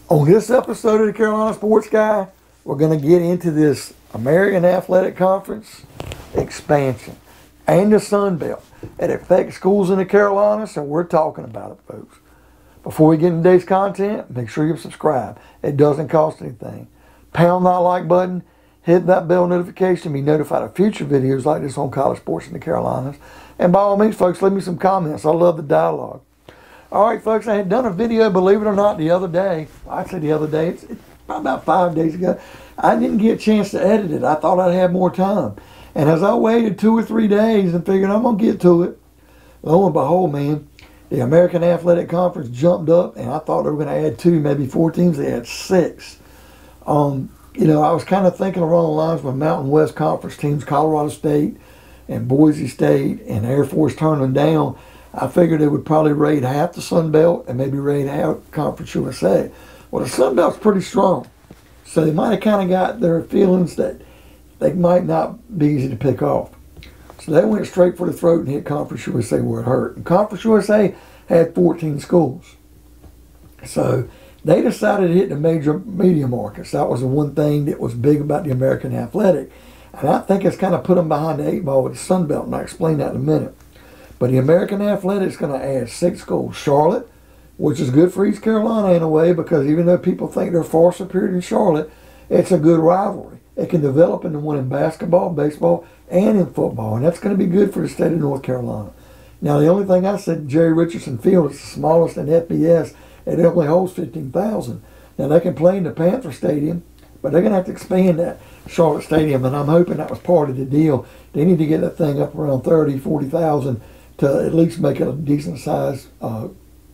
On this episode of the Carolina Sports Guy, we're going to get into this American Athletic Conference expansion and the Sun Belt. It affects schools in the Carolinas, and we're talking about it, folks. Before we get into today's content, make sure you subscribe. It doesn't cost anything. Pound that like button, hit that bell notification, be notified of future videos like this on college sports in the Carolinas. And by all means, folks, leave me some comments. I love the dialogue. All right, folks, I had done a video, believe it or not, the other day. Actually, the other day, it's about 5 days ago. I didn't get a chance to edit it. I thought I'd have more time. And as I waited 2 or 3 days and figured I'm going to get to it, lo and behold, man, the American Athletic Conference jumped up, and I thought they were going to add 2, maybe 4 teams. They had 6. You know, I was kind of thinking along the lines with Mountain West Conference teams, Colorado State and Boise State and Air Force turning down. I figured they would probably raid half the Sun Belt and maybe raid half Conference USA. Well, the Sun Belt's pretty strong. So they might have kind of got their feelings that they might not be easy to pick off. So they went straight for the throat and hit Conference USA where it hurt. And Conference USA had 14 schools. So they decided to hit the major media markets. That was the one thing that was big about the American Athletic. And I think it's kind of put them behind the 8 ball with the Sun Belt, and I'll explain that in a minute. But the American Athletic is going to add 6 schools. Charlotte, which is good for East Carolina in a way, because even though people think they're far superior in Charlotte, it's a good rivalry. It can develop into one in basketball, baseball, and in football, and that's going to be good for the state of North Carolina. Now, the only thing I said, Jerry Richardson Field is the smallest in FBS. It only holds 15,000. Now, they can play in the Panther Stadium, but they're going to have to expand that Charlotte Stadium, and I'm hoping that was part of the deal. They need to get that thing up around 30,000, 40,000 to at least make it a decent-sized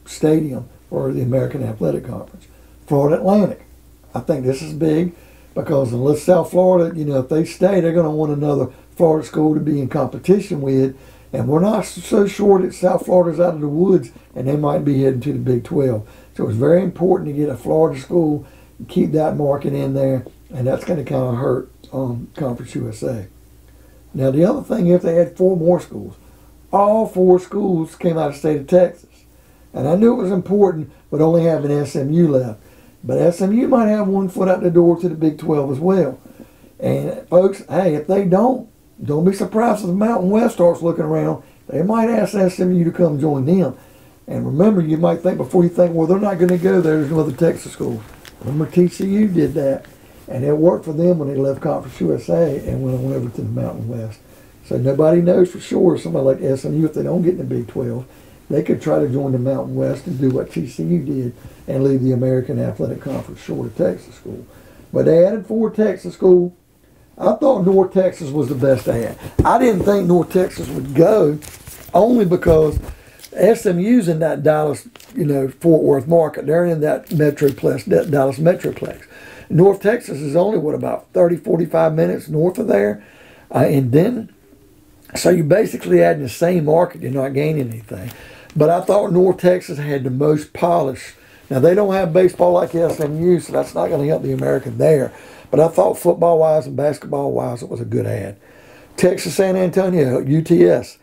stadium for the American Athletic Conference. Florida Atlantic. I think this is big because unless South Florida, you know, if they stay, they're going to want another Florida school to be in competition with. And we're not so sure that South Florida's out of the woods and they might be heading to the Big 12. So it's very important to get a Florida school and keep that market in there. And that's going to kind of hurt Conference USA. Now, the other thing is they had 4 more schools. All 4 schools came out of the state of Texas. And I knew it was important, but only having SMU left. But SMU might have one foot out the door to the Big 12 as well. And folks, hey, if they don't be surprised if the Mountain West starts looking around. They might ask SMU to come join them. And remember, you might think before you think, well, they're not going to go there. There's another Texas school. Remember, TCU did that. And it worked for them when they left Conference USA and went on over to the Mountain West. So nobody knows for sure. Somebody like SMU, if they don't get in the Big 12, they could try to join the Mountain West and do what TCU did and leave the American Athletic Conference short of Texas school. But they added 4 Texas schools. I thought North Texas was the best they had. I didn't think North Texas would go only because SMU's in that Dallas, Fort Worth market. They're in that Metroplex, that Dallas Metroplex. North Texas is only, about 30, 45 minutes north of there. And then, so you're basically adding the same market. You're not gaining anything. But I thought North Texas had the most polish. Now, they don't have baseball like SMU, so that's not going to help the American there. But I thought football-wise and basketball-wise, it was a good ad. Texas San Antonio, UTSA,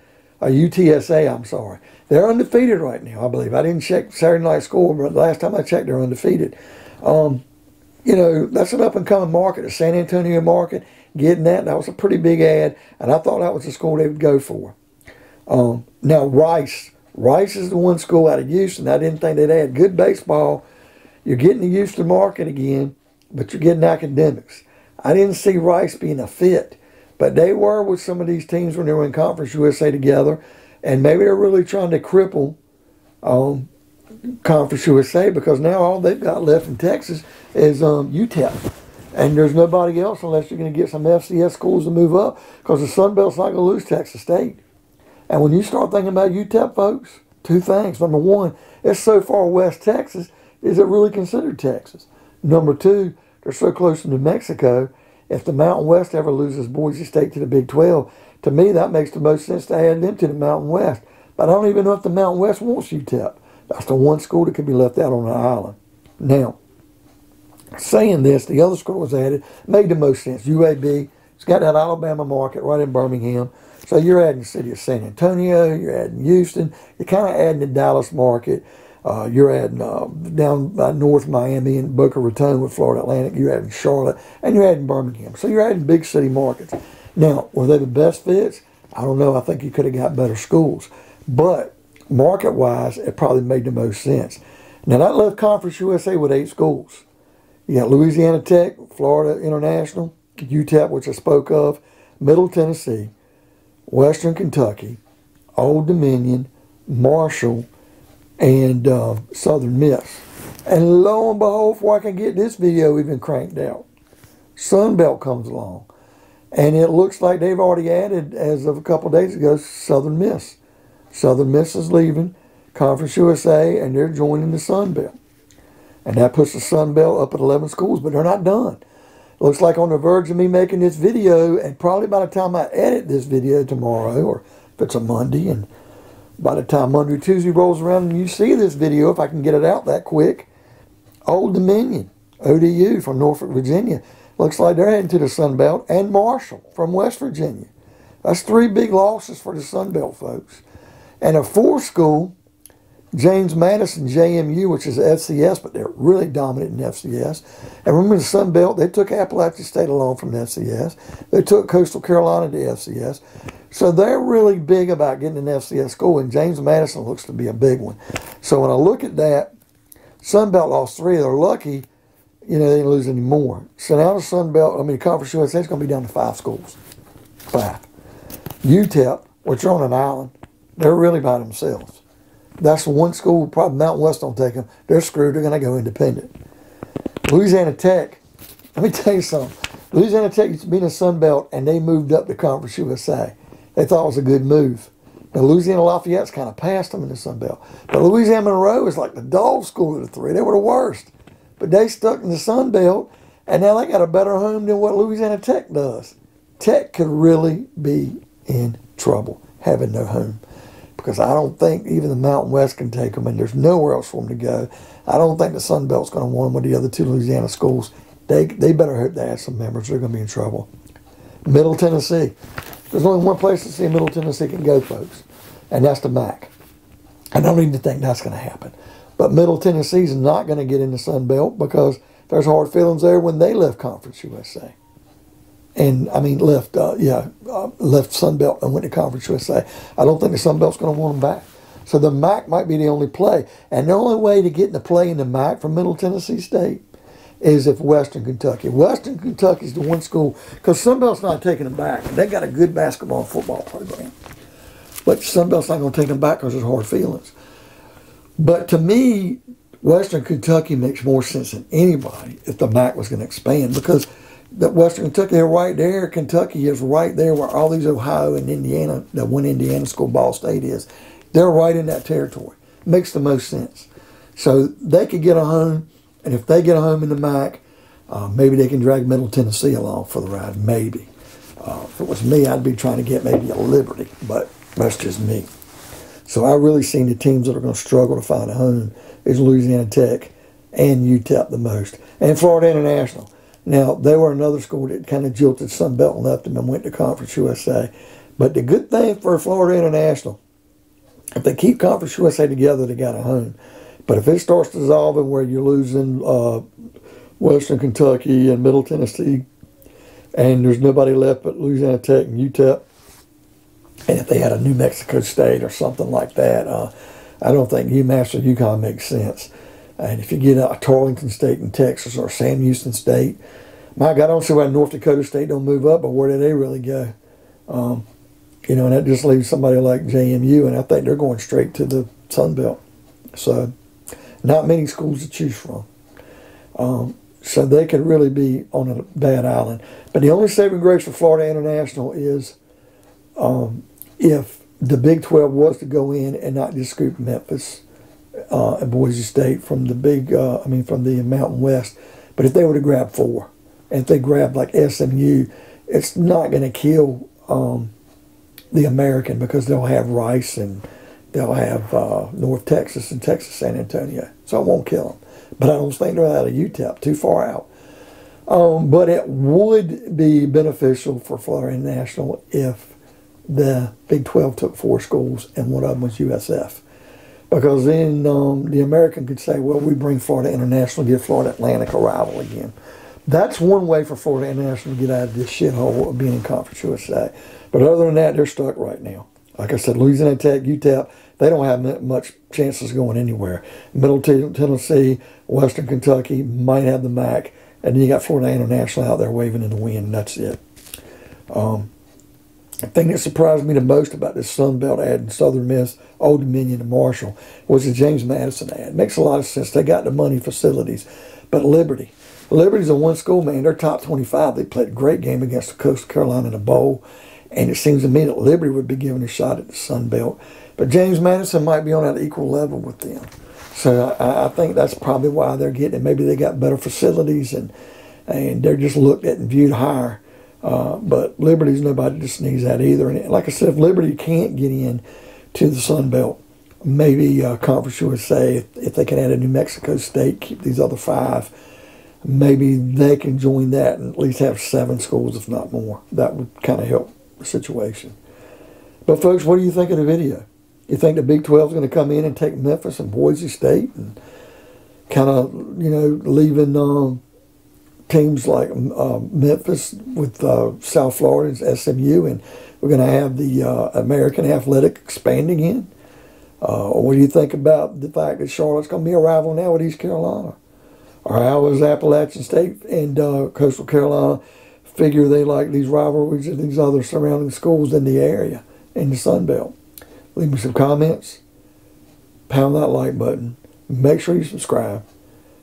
I'm sorry. They're undefeated right now, I believe. I didn't check Saturday night score, but last time I checked, they're undefeated. That's an up-and-coming market, a San Antonio market. Getting that was a pretty big ad, and I thought that was the school they would go for. Now, Rice is the one school out of Houston. I didn't think they'd add good baseball. You're getting the Houston market again, but you're getting academics. I didn't see Rice being a fit, but they were with some of these teams when they were in Conference USA together, and maybe they're really trying to cripple Conference USA because now all they've got left in Texas is UTEP. And there's nobody else unless you're going to get some FCS schools to move up because the Sun Belt's not going to lose Texas State. And when you start thinking about UTEP, folks, 2 things. Number 1, it's so far west Texas, is it really considered Texas? Number 2, they're so close to New Mexico. If the Mountain West ever loses Boise State to the Big 12, to me that makes the most sense to add them to the Mountain West. But I don't even know if the Mountain West wants UTEP. That's the one school that could be left out on the island. Now, saying this, the other school was added, made the most sense. UAB, it's got that Alabama market right in Birmingham. So you're adding the city of San Antonio, you're adding Houston, you're kind of adding the Dallas market. You're adding down by North Miami and Boca Raton with Florida Atlantic. You're adding Charlotte, and you're adding Birmingham. So you're adding big city markets. Now, were they the best fits? I don't know. I think you could have got better schools. But market-wise, it probably made the most sense. Now, that left Conference USA with 8 schools. You got Louisiana Tech, Florida International, UTEP, which I spoke of, Middle Tennessee, Western Kentucky, Old Dominion, Marshall, and Southern Miss. And lo and behold, before I can get this video even cranked out, Sunbelt comes along. And it looks like they've already added, as of a couple of days ago, Southern Miss. Southern Miss is leaving Conference USA, and they're joining the Sunbelt. And that puts the Sunbelt up at 11 schools, but they're not done. It looks like on the verge of me making this video, and probably by the time I edit this video tomorrow, or if it's a Monday, and by the time Monday or Tuesday rolls around and you see this video, if I can get it out that quick, Old Dominion, ODU from Norfolk, Virginia, looks like they're heading to the Sunbelt, and Marshall from West Virginia. That's 3 big losses for the Sunbelt, folks. And a 4th school, James Madison JMU, which is FCS, but they're really dominant in FCS. And remember the Sunbelt, they took Appalachian State along from the FCS. They took Coastal Carolina to FCS. So they're really big about getting an FCS school, and James Madison looks to be a big one. So when I look at that, Sunbelt lost 3. They're lucky, they didn't lose any more. So now the Sunbelt, Conference USA is going to be down to 5 schools. 5. UTEP, which are on an island, they're really by themselves. That's the one school, probably Mountain West don't take them. They're screwed. They're going to go independent. Louisiana Tech, let me tell you something. Louisiana Tech used to be in the Sunbelt, and they moved up to Conference USA. They thought it was a good move. Now, Louisiana Lafayette's kind of passed them in the Sunbelt. But Louisiana Monroe is like the dog school of the 3. They were the worst. But they stuck in the Sunbelt, and now they got a better home than what Louisiana Tech does. Tech could really be in trouble having no home, because I don't think even the Mountain West can take them, and there's nowhere else for them to go. I don't think the Sun Belt's going to want them with the other 2 Louisiana schools. They better hope they have some members. They're going to be in trouble. Middle Tennessee. There's only one place to see Middle Tennessee can go, folks, and that's the MAC. I don't even think that's going to happen. But Middle Tennessee's not going to get in the Sun Belt because there's hard feelings there when they left Conference USA. And, left Sun Belt and went to Conference USA. I don't think the Sun Belt's going to want them back. So the MAC might be the only play. And the only way to get in the play in the MAC from Middle Tennessee State is if Western Kentucky. Western Kentucky's the one school, because Sun Belt's not taking them back. They got a good basketball and football program. But Sun Belt's not going to take them back because there's hard feelings. But to me, Western Kentucky makes more sense than anybody if the MAC was going to expand, because that Western Kentucky, they're right there. Kentucky is right there where all these Ohio and Indiana, the one Indiana school, Ball State is. They're right in that territory. Makes the most sense. So they could get a home, and if they get a home in the MAC, maybe they can drag Middle Tennessee along for the ride, maybe. If it was me, I'd be trying to get maybe a Liberty, but that's just me. So I really seen the teams that are going to struggle to find a home is Louisiana Tech and UTEP the most, and Florida International. Now, they were another school that kind of jilted Sun Belt and left them and went to Conference USA. But the good thing for Florida International, if they keep Conference USA together, they got a home. But if it starts dissolving where you're losing Western Kentucky and Middle Tennessee, and there's nobody left but Louisiana Tech and UTEP, and if they had a New Mexico State or something like that, I don't think UMass or UConn makes sense. And if you get a Tarleton State in Texas or Sam Houston State, my God, I don't see why North Dakota State don't move up, but where do they really go? And that just leaves somebody like JMU, and I think they're going straight to the Sun Belt. So not many schools to choose from. So they could really be on a bad island. But the only saving grace for Florida International is if the Big 12 was to go in and not just scoop Memphis and Boise State from the from the Mountain West, but if they were to grab 4, and if they grab like SMU, it's not going to kill the American, because they'll have Rice and they'll have North Texas and Texas San Antonio, so it won't kill them. But I don't think they're out of UTEP, too far out. But it would be beneficial for Florida International if the Big 12 took 4 schools and one of them was USF. Because then the American could say, well, we bring Florida International, get Florida Atlantic a rival again. That's one way for Florida International to get out of this shithole of being in Conference USA. But other than that, they're stuck right now. Like I said, Louisiana Tech, UTEP, they don't have much chances of going anywhere. Middle Tennessee, Western Kentucky might have the MAC, and then you got Florida International out there waving in the wind, and that's it. The thing that surprised me the most about this Sun Belt ad in Southern Miss, Old Dominion, and Marshall was the James Madison ad. It makes a lot of sense. They got the money, facilities. But Liberty's a one school, man. They're top 25. They played a great game against the Coastal Carolina in a bowl. And it seems to me that Liberty would be given a shot at the Sun Belt. But James Madison might be on that equal level with them. So I think that's probably why they're getting it. Maybe they got better facilities and they're just looked at and viewed higher. But Liberty's nobody to sneeze at either. And like I said, if Liberty can't get in to the Sun Belt, maybe Conference USA, if they can add a New Mexico State, keep these other 5, maybe they can join that and at least have 7 schools, if not more. That would kind of help the situation. But folks, what do you think of the video? You think the Big 12 is going to come in and take Memphis and Boise State and kind of, leaving teams like Memphis with South Florida and SMU, and we're going to have the American Athletic expanding in? What do you think about the fact that Charlotte's going to be a rival now with East Carolina? Or how is Appalachian State and Coastal Carolina figure they like these rivalries and these other surrounding schools in the area, in the Sun Belt? Leave me some comments. Pound that like button. Make sure you subscribe.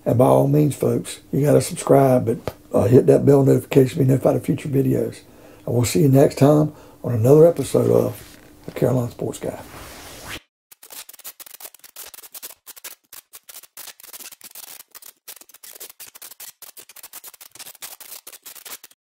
And by all means, folks, you got to subscribe, but hit that bell notification to be notified of future videos. And we'll see you next time on another episode of The Carolina Sports Guy.